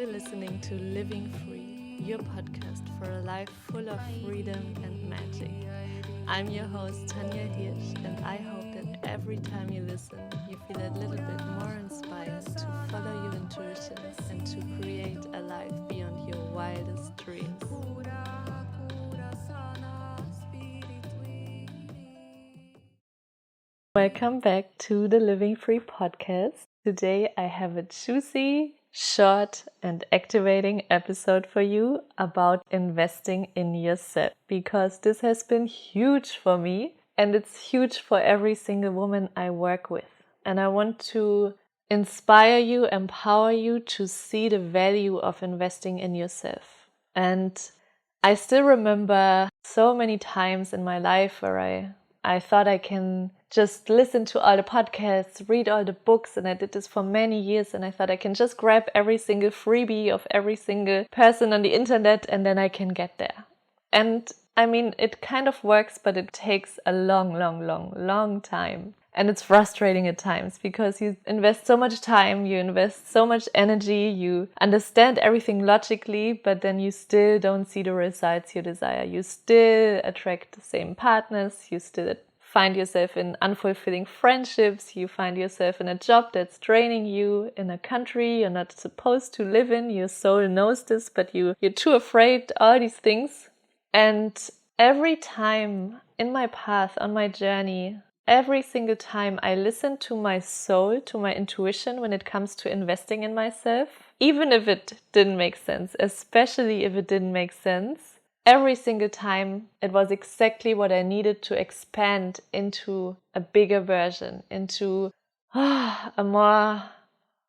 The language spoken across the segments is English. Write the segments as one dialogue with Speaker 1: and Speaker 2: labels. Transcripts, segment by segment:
Speaker 1: You're listening to Living Free, your podcast for a life full of freedom and magic. I'm your host, Tanja Hirsch, and I hope that every time you listen, you feel a little bit more inspired to follow your intuition and to create a life beyond your wildest dreams. Welcome back to the Living Free podcast. Today I have a juicy, short and activating episode for you about investing in yourself, because this has been huge for me and it's huge for every single woman I work with. And I want to inspire you, empower you to see the value of investing in yourself. And I still remember so many times in my life where I thought I can just listen to all the podcasts, read all the books, and I did this for many years, and I thought I can just grab every single freebie of every single person on the internet and then I can get there. And I mean, it kind of works, but it takes a long time. And it's frustrating at times because you invest so much time, you invest so much energy, you understand everything logically, but then you still don't see the results you desire. You still attract the same partners, you still find yourself in unfulfilling friendships, you find yourself in a job that's draining you, in a country you're not supposed to live in. Your soul knows this, but you're too afraid, all these things. And every time in my path, on my journey, every single time I listen to my soul, to my intuition when it comes to investing in myself, even if it didn't make sense, especially if it didn't make sense, every single time it was exactly what I needed to expand into a bigger version, into a more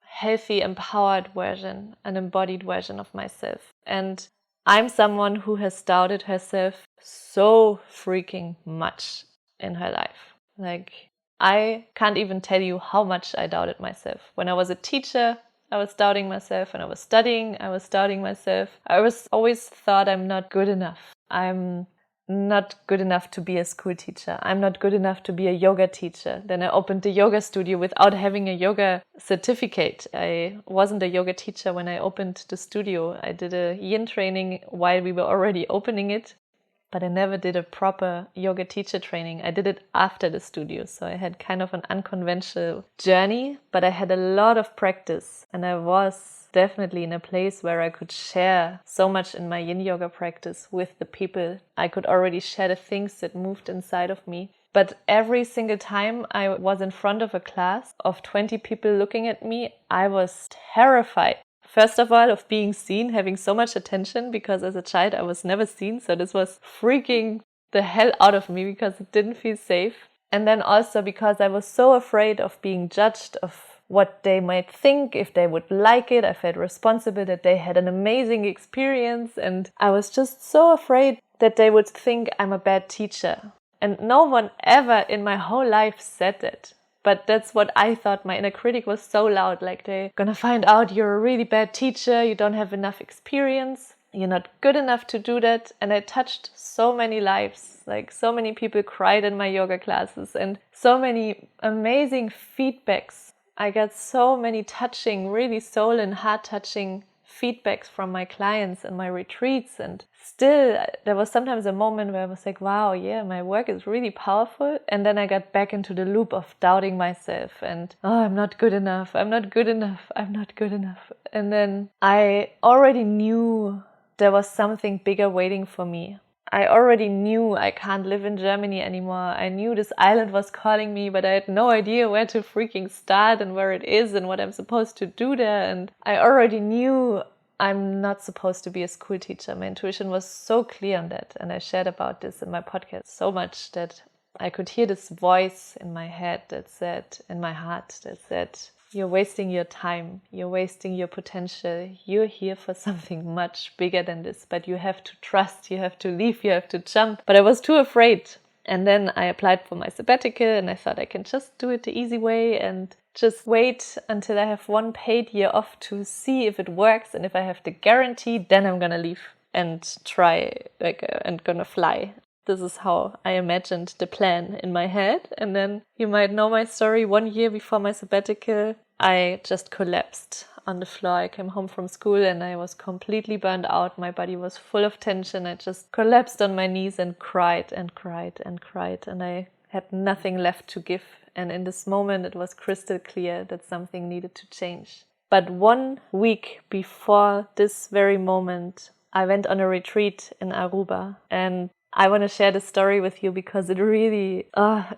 Speaker 1: healthy, empowered version, an embodied version of myself. And I'm someone who has doubted herself so freaking much in her life. Like, I can't even tell you how much I doubted myself. When I was a teacher, I was doubting myself. When I was studying, I was doubting myself. I was always thought I'm not good enough. I'm not good enough to be a school teacher. I'm not good enough to be a yoga teacher. Then I opened the yoga studio without having a yoga certificate. I wasn't a yoga teacher when I opened the studio. I did a yin training while we were already opening it. But I never did a proper yoga teacher training. I did it after the studio. So I had kind of an unconventional journey, but I had a lot of practice. And I was definitely in a place where I could share so much in my yin yoga practice with the people. I could already share the things that moved inside of me. But every single time I was in front of a class of 20 people looking at me, I was terrified. First of all, of being seen, having so much attention, because as a child I was never seen. So this was freaking the hell out of me because it didn't feel safe. And then also because I was so afraid of being judged, of what they might think, if they would like it. I felt responsible that they had an amazing experience. And I was just so afraid that they would think I'm a bad teacher. And no one ever in my whole life said that. But that's what I thought. My inner critic was so loud, like they're gonna find out you're a really bad teacher, you don't have enough experience, you're not good enough to do that. And I touched so many lives, like so many people cried in my yoga classes and so many amazing feedbacks. I got so many touching, really soul and heart touching feedbacks from my clients and my retreats. And still, there was sometimes a moment where I was like, wow, yeah, my work is really powerful. And then I got back into the loop of doubting myself and, oh, I'm not good enough. I'm not good enough. I'm not good enough. And then I already knew there was something bigger waiting for me. I already knew I can't live in Germany anymore. I knew this island was calling me, but I had no idea where to freaking start and where it is and what I'm supposed to do there. And I already knew I'm not supposed to be a school teacher. My intuition was so clear on that. And I shared about this in my podcast so much that I could hear this voice in my head that said, in my heart, that said, you're wasting your time, you're wasting your potential, you're here for something much bigger than this, but you have to trust, you have to leave, you have to jump. But I was too afraid. And then I applied for my sabbatical and I thought I can just do it the easy way and just wait until I have one paid year off to see if it works. And if I have the guarantee, then I'm gonna leave and try, and gonna fly. This is how I imagined the plan in my head. And then you might know my story. 1 year before my sabbatical, I just collapsed on the floor. I came home from school and I was completely burned out. My body was full of tension. I just collapsed on my knees and cried and cried and cried. And I had nothing left to give. And in this moment, it was crystal clear that something needed to change. But 1 week before this very moment, I went on a retreat in Aruba. And I want to share this story with you because it really,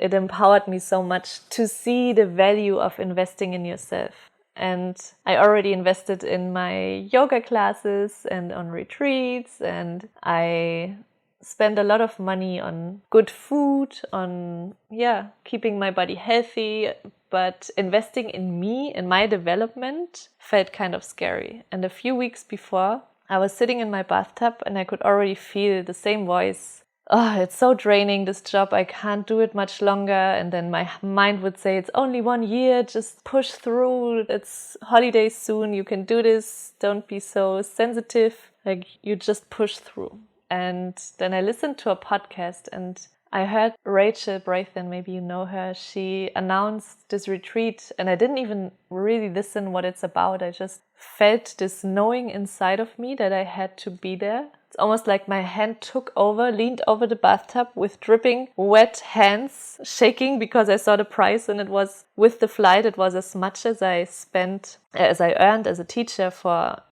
Speaker 1: it empowered me so much to see the value of investing in yourself. And I already invested in my yoga classes and on retreats, and I spend a lot of money on good food, on, keeping my body healthy. But investing in me, in my development, felt kind of scary. And a few weeks before, I was sitting in my bathtub and I could already feel the same voice. Oh, it's so draining, this job. I can't do it much longer. And then my mind would say, it's only 1 year. Just push through. It's holidays soon. You can do this. Don't be so sensitive. Like, you just push through. And then I listened to a podcast and I heard Rachel Braithen, maybe you know her. She announced this retreat and I didn't even really listen what it's about. I just felt this knowing inside of me that I had to be there. It's almost like my hand took over, leaned over the bathtub with dripping wet hands, shaking because I saw the price, and it was, with the flight, it was as much as I earned as a teacher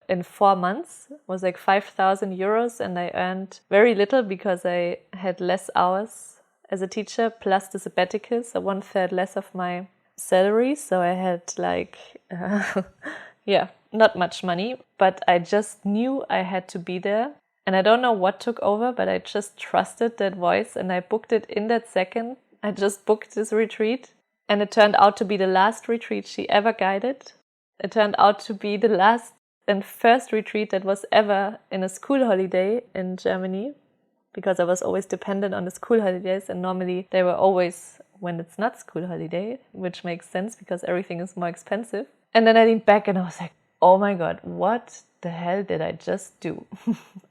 Speaker 1: in 4 months. It was like 5,000 euros, and I earned very little because I had less hours as a teacher, plus the sabbatical, so 1/3 less of my salary. So I had not much money, but I just knew I had to be there. And I don't know what took over, but I just trusted that voice and I booked it in that second. I just booked this retreat, and it turned out to be the last retreat she ever guided. It turned out to be the last and first retreat that was ever in a school holiday in Germany, because I was always dependent on the school holidays, and normally they were always when it's not school holiday, which makes sense because everything is more expensive. And then I leaned back and I was like, oh my God, what the hell did I just do?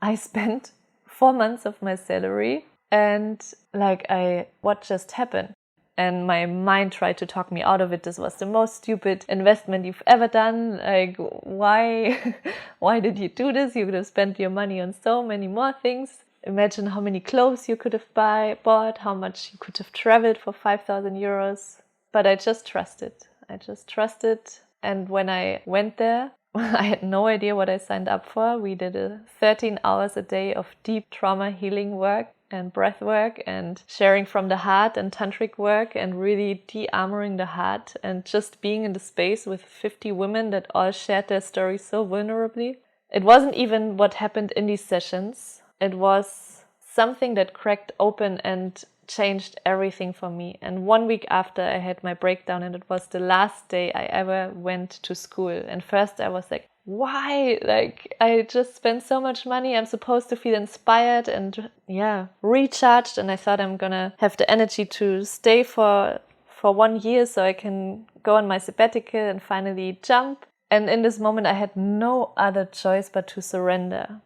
Speaker 1: I spent 4 months of my salary and what just happened? And my mind tried to talk me out of it. This was the most stupid investment you've ever done. Like, why did you do this? You could have spent your money on so many more things. Imagine how many clothes you could have bought, how much you could have traveled for 5,000 euros. But I just trusted. And when I went there, I had no idea what I signed up for. We did 13 hours a day of deep trauma healing work and breath work and sharing from the heart and tantric work and really de-armoring the heart and just being in the space with 50 women that all shared their stories so vulnerably. It wasn't even what happened in these sessions. It was something that cracked open and changed everything for me. And 1 week after I had my breakdown, and it was the last day I ever went to school. And first I was like, why? Like, I just spent so much money. I'm supposed to feel inspired and recharged. And I thought I'm gonna have the energy to stay for 1 year so I can go on my sabbatical and finally jump. And in this moment I had no other choice but to surrender.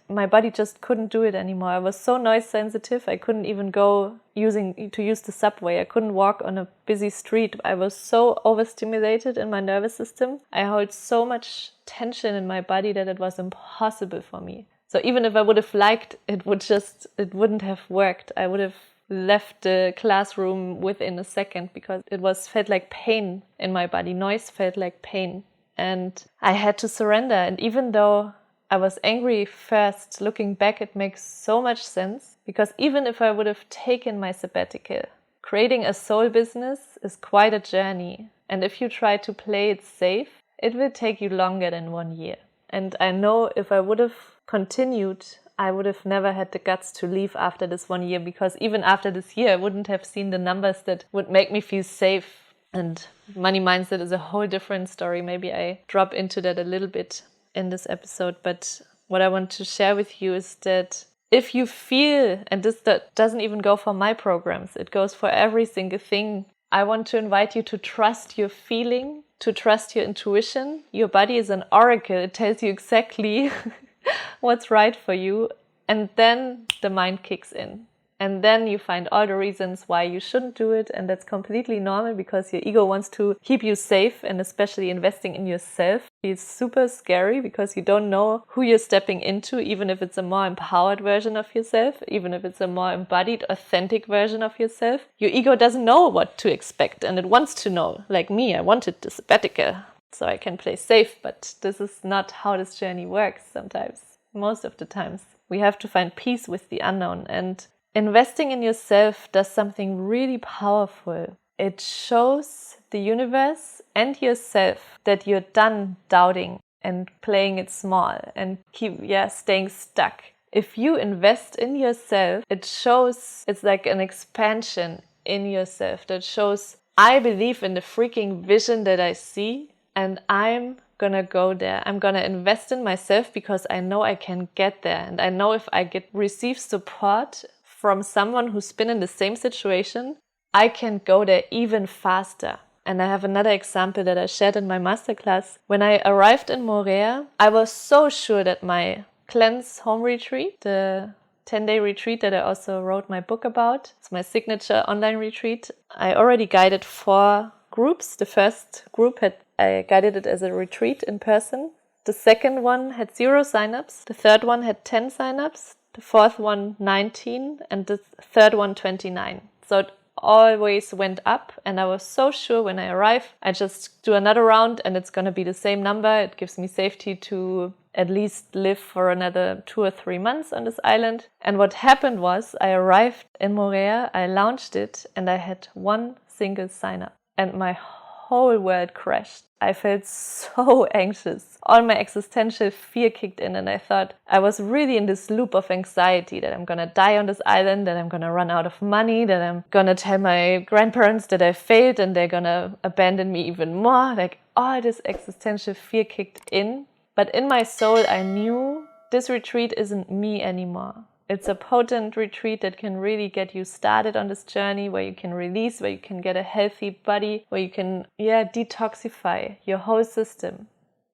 Speaker 1: My body just couldn't do it anymore. I was so noise sensitive. I couldn't even go use the subway. I couldn't walk on a busy street. I was so overstimulated in my nervous system. I held so much tension in my body that it was impossible for me. So even if I would have liked, it wouldn't have worked. I would have left the classroom within a second because it felt like pain in my body. Noise felt like pain. And I had to surrender. And even though I was angry first, looking back, it makes so much sense, because even if I would have taken my sabbatical, creating a soul business is quite a journey. And if you try to play it safe, it will take you longer than 1 year. And I know if I would have continued, I would have never had the guts to leave after this 1 year, because even after this year, I wouldn't have seen the numbers that would make me feel safe. And money mindset is a whole different story. Maybe I drop into that a little bit in this episode, but what I want to share with you is that if you feel, and this doesn't even go for my programs, it goes for every single thing, I want to invite you to trust your feeling, to trust your intuition. Your body is an oracle. It tells you exactly what's right for you, and then the mind kicks in. And then you find all the reasons why you shouldn't do it. And that's completely normal because your ego wants to keep you safe. And especially investing in yourself is super scary because you don't know who you're stepping into, even if it's a more empowered version of yourself, even if it's a more embodied, authentic version of yourself. Your ego doesn't know what to expect and it wants to know. Like me, I wanted the sabbatical so I can play safe, but this is not how this journey works sometimes. Most of the times. We have to find peace with the unknown, and investing in yourself does something really powerful. It shows the universe and yourself that you're done doubting and playing it small and keep staying stuck. If you invest in yourself, it shows it's like an expansion in yourself that shows I believe in the freaking vision that I see and I'm gonna go there. I'm gonna invest in myself because I know I can get there, and I know if I receive support from someone who's been in the same situation, I can go there even faster. And I have another example that I shared in my masterclass. When I arrived in Morea, I was so sure that my cleanse home retreat, the 10-day retreat that I also wrote my book about, it's my signature online retreat. I already guided 4 groups. The first group I guided it as a retreat in person. The second one had 0 signups. The third one had 10 signups. The fourth one 19 and the third one 29. So it always went up, and I was so sure when I arrive, I just do another round and it's going to be the same number. It gives me safety to at least live for another 2 or 3 months on this island. And what happened was I arrived in Morea, I launched it, and I had 1 single sign up. And my whole world crashed. I felt so anxious. All my existential fear kicked in, and I thought I was really in this loop of anxiety that I'm gonna die on this island, that I'm gonna run out of money, that I'm gonna tell my grandparents that I failed and they're gonna abandon me even more. Like all this existential fear kicked in. But in my soul, I knew this retreat isn't me anymore. It's a potent retreat that can really get you started on this journey, where you can release, where you can get a healthy body, where you can detoxify your whole system.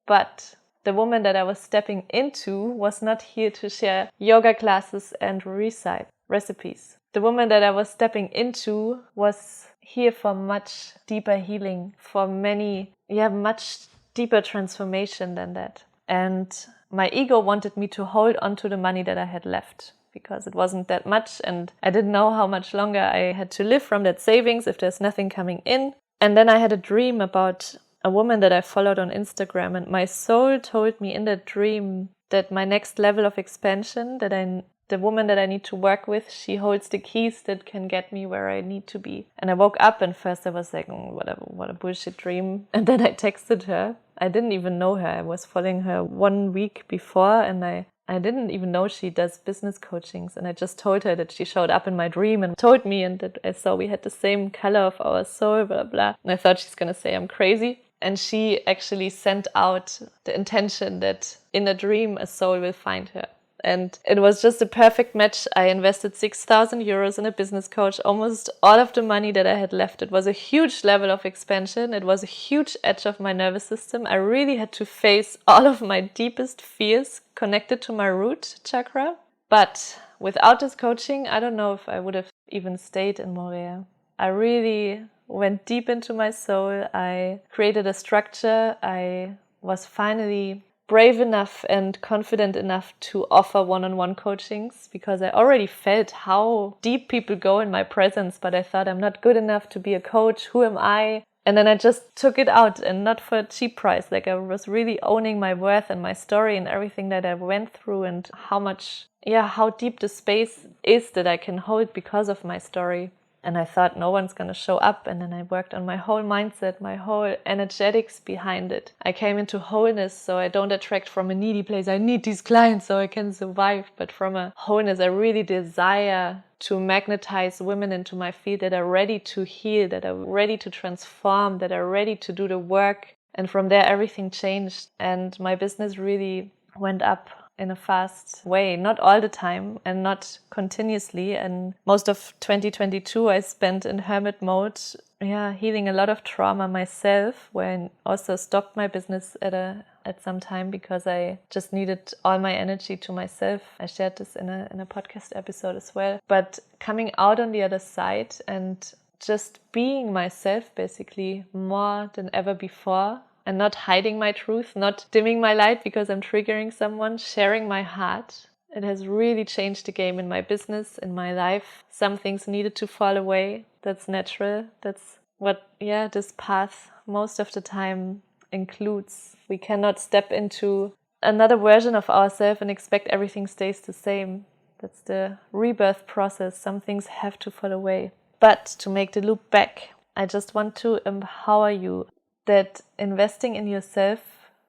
Speaker 1: But the woman that I was stepping into was not here to share yoga classes and recite recipes. The woman that I was stepping into was here for much deeper healing, for much deeper transformation than that. And my ego wanted me to hold on to the money that I had left, because it wasn't that much and I didn't know how much longer I had to live from that savings if there's nothing coming in. And then I had a dream about a woman that I followed on Instagram, and my soul told me in that dream that my next level of expansion, the woman that I need to work with, she holds the keys that can get me where I need to be. And I woke up and first I was like, what a bullshit dream. And then I texted her. I didn't even know her. I was following her 1 week before, and I didn't even know she does business coachings. And I just told her that she showed up in my dream and told me, and that I saw we had the same color of our soul, blah, blah. And I thought she's going to say I'm crazy. And she actually sent out the intention that in a dream, a soul will find her. And it was just a perfect match. I invested 6,000 euros in a business coach, almost all of the money that I had left. It was a huge level of expansion. It was a huge edge of my nervous system. I really had to face all of my deepest fears connected to my root chakra. But without this coaching, I don't know if I would have even stayed in Morea. I really went deep into my soul. I created a structure. I was finally brave enough and confident enough to offer one-on-one coachings, because I already felt how deep people go in my presence, but I thought I'm not good enough to be a coach. Who am I? And then I just took it out, and not for a cheap price. Like I was really owning my worth and my story and everything that I went through, and how deep the space is that I can hold because of my story. And I thought no one's going to show up. And then I worked on my whole mindset, my whole energetics behind it. I came into wholeness, so I don't attract from a needy place. I need these clients so I can survive. But from a wholeness, I really desire to magnetize women into my field that are ready to heal, that are ready to transform, that are ready to do the work. And from there, everything changed. And my business really went up in a fast way, not all the time and not continuously. And most of 2022 I spent in hermit mode, healing a lot of trauma myself, when also stopped my business at some time because I just needed all my energy to myself. I shared this in a podcast episode as well. But coming out on the other side and just being myself basically more than ever before, and not hiding my truth, not dimming my light because I'm triggering someone, sharing my heart. It has really changed the game in my business, in my life. Some things needed to fall away. That's natural. That's what, this path most of the time includes. We cannot step into another version of ourselves and expect everything stays the same. That's the rebirth process. Some things have to fall away. But to make the loop back, I just want to empower you that investing in yourself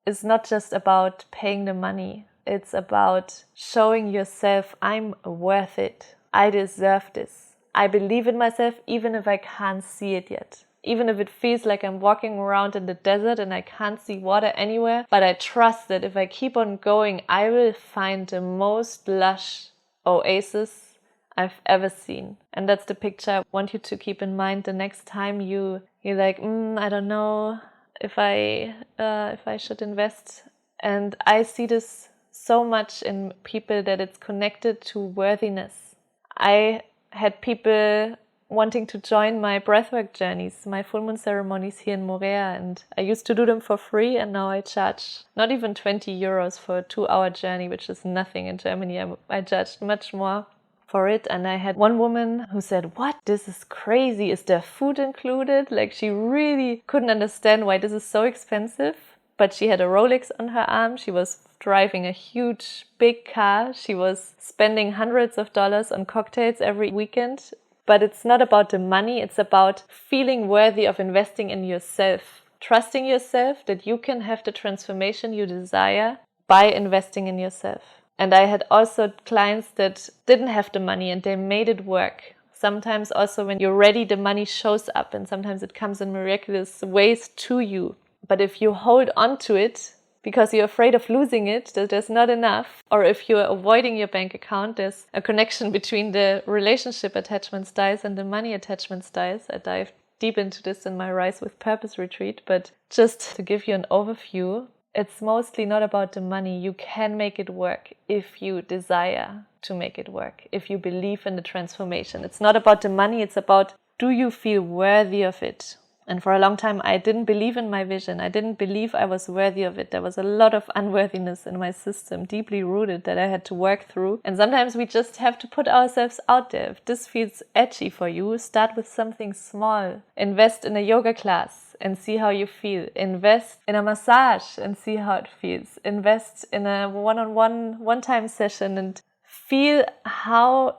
Speaker 1: is not just about paying the money. It's about showing yourself, I'm worth it. I deserve this. I believe in myself even if I can't see it yet. Even if it feels like I'm walking around in the desert and I can't see water anywhere. But I trust that if I keep on going, I will find the most lush oasis I've ever seen. And that's the picture I want you to keep in mind the next time you're like, I don't know if I should invest. And I see this so much in people that it's connected to worthiness. I had people wanting to join my breathwork journeys, my full moon ceremonies here in Morea, and I used to do them for free, and now I charge not even 20 euros for a 2-hour journey, which is nothing in Germany. I charged much more for it. And I had one woman who said, what? This is crazy. Is there food included? Like, she really couldn't understand why this is so expensive. But she had a Rolex on her arm. She was driving a huge, big car. She was spending hundreds of dollars on cocktails every weekend. But it's not about the money. It's about feeling worthy of investing in yourself. Trusting yourself that you can have the transformation you desire by investing in yourself. And I had also clients that didn't have the money and they made it work. Sometimes also when you're ready, the money shows up, and sometimes it comes in miraculous ways to you. But if you hold on to it because you're afraid of losing it, that there's not enough, or if you're avoiding your bank account, there's a connection between the relationship attachment styles and the money attachment styles. I dive deep into this in my Rise with Purpose retreat, but just to give you an overview, it's mostly not about the money. You can make it work if you desire to make it work, if you believe in the transformation. It's not about the money, it's about, do you feel worthy of it? And for a long time, I didn't believe in my vision. I didn't believe I was worthy of it. There was a lot of unworthiness in my system, deeply rooted, that I had to work through. And sometimes we just have to put ourselves out there. If this feels edgy for you, start with something small. Invest in a yoga class and see how you feel. Invest in a massage and see how it feels. Invest in a one-time session and feel how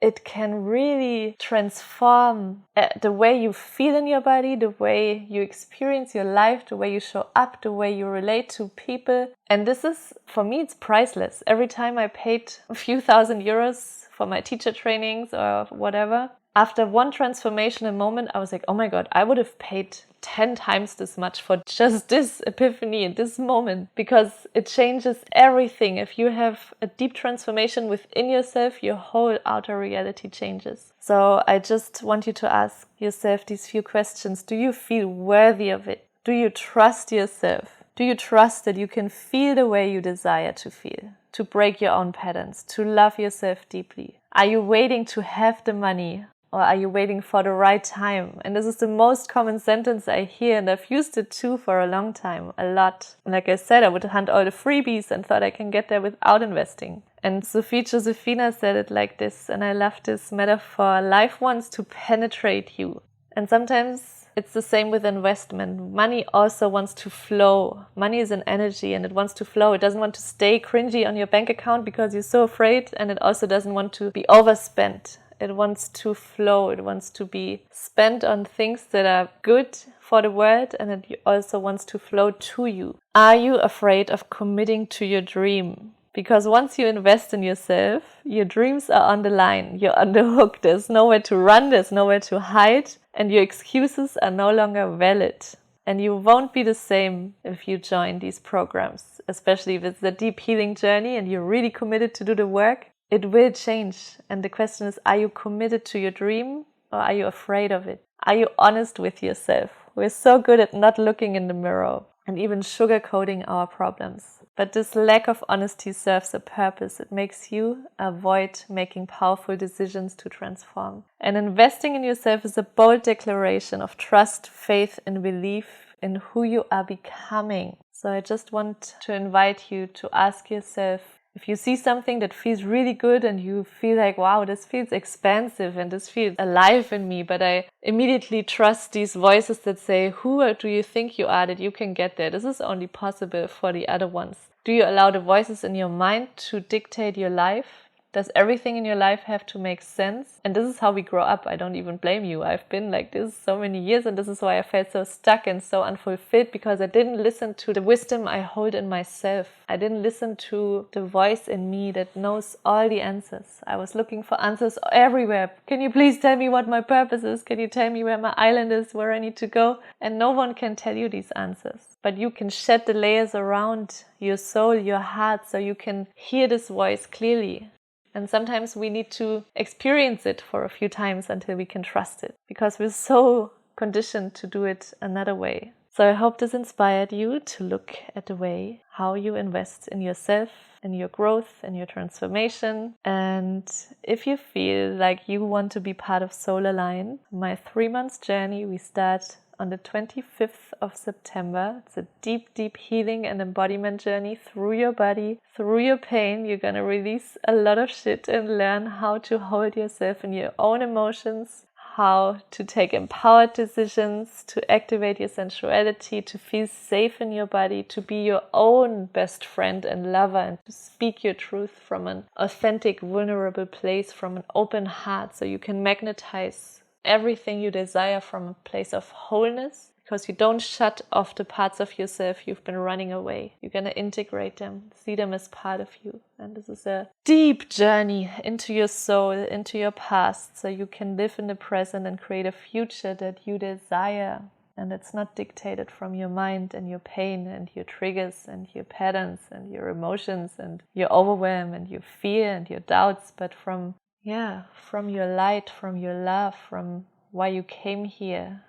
Speaker 1: it can really transform the way you feel in your body, the way you experience your life, the way you show up, the way you relate to people. And this is, for me, it's priceless. Every time I paid a few thousand euros for my teacher trainings or whatever, after one transformational moment, I was like, oh my God, I would have paid 10 times this much for just this epiphany in this moment, because it changes everything. If you have a deep transformation within yourself, your whole outer reality changes. So I just want you to ask yourself these few questions. Do you feel worthy of it? Do you trust yourself? Do you trust that you can feel the way you desire to feel? To break your own patterns, to love yourself deeply? Are you waiting to have the money? Or are you waiting for the right time? And this is the most common sentence I hear, and I've used it too for a long time, a lot. Like I said, I would hunt all the freebies and thought I can get there without investing. And Sophie Josephina said it like this, and I love this metaphor: life wants to penetrate you. And sometimes it's the same with investment. Money also wants to flow. Money is an energy and it wants to flow. It doesn't want to stay cringy on your bank account because you're so afraid, and it also doesn't want to be overspent. It wants to flow. It wants to be spent on things that are good for the world, and it also wants to flow to you. Are you afraid of committing to your dream? Because once you invest in yourself, your dreams are on the line. You're on the hook. There's nowhere to run. There's nowhere to hide. And your excuses are no longer valid. And you won't be the same if you join these programs, especially if it's a deep healing journey and you're really committed to do the work. It will change. And the question is, are you committed to your dream, or are you afraid of it? Are you honest with yourself? We're so good at not looking in the mirror and even sugarcoating our problems. But this lack of honesty serves a purpose. It makes you avoid making powerful decisions to transform. And investing in yourself is a bold declaration of trust, faith, and belief in who you are becoming. So I just want to invite you to ask yourself, if you see something that feels really good and you feel like, wow, this feels expansive and this feels alive in me, but I immediately trust these voices that say, who do you think you are that you can get there? This is only possible for the other ones. Do you allow the voices in your mind to dictate your life? Does everything in your life have to make sense? And this is how we grow up. I don't even blame you. I've been like this so many years, and this is why I felt so stuck and so unfulfilled, because I didn't listen to the wisdom I hold in myself. I didn't listen to the voice in me that knows all the answers. I was looking for answers everywhere. Can you please tell me what my purpose is? Can you tell me where my island is, where I need to go? And no one can tell you these answers. But you can shed the layers around your soul, your heart, so you can hear this voice clearly. And sometimes we need to experience it for a few times until we can trust it, because we're so conditioned to do it another way. So I hope this inspired you to look at the way how you invest in yourself, in your growth, in your transformation. And if you feel like you want to be part of Soul Align, my 3 months journey, we start on the 25th of September. It's a deep, deep healing and embodiment journey through your body, through your pain. You're going to release a lot of shit and learn how to hold yourself in your own emotions, how to take empowered decisions, to activate your sensuality, to feel safe in your body, to be your own best friend and lover, and to speak your truth from an authentic, vulnerable place, from an open heart, so you can magnetize everything you desire from a place of wholeness, because you don't shut off the parts of yourself you've been running away. You're going to integrate them, see them as part of you. And this is a deep journey into your soul, into your past, so you can live in the present and create a future that you desire. And it's not dictated from your mind and your pain and your triggers and your patterns and your emotions and your overwhelm and your fear and your doubts, but from your light, from your love, from why you came here.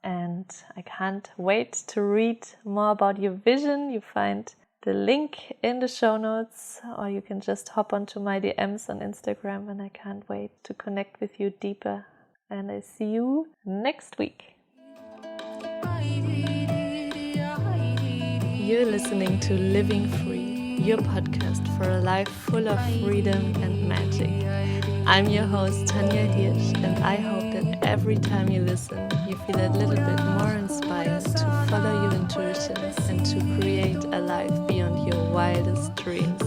Speaker 1: And I can't wait to read more about your vision. You find the link in the show notes, or you can just hop onto my DMs on Instagram, and I can't wait to connect with you deeper. And I see you next week. You're listening to Living Free, your podcast for a life full of freedom and magic. I'm your host, Tanja Hirsch, and I hope that every time you listen, you feel a little bit more inspired to follow your intuition and to create a life beyond your wildest dreams.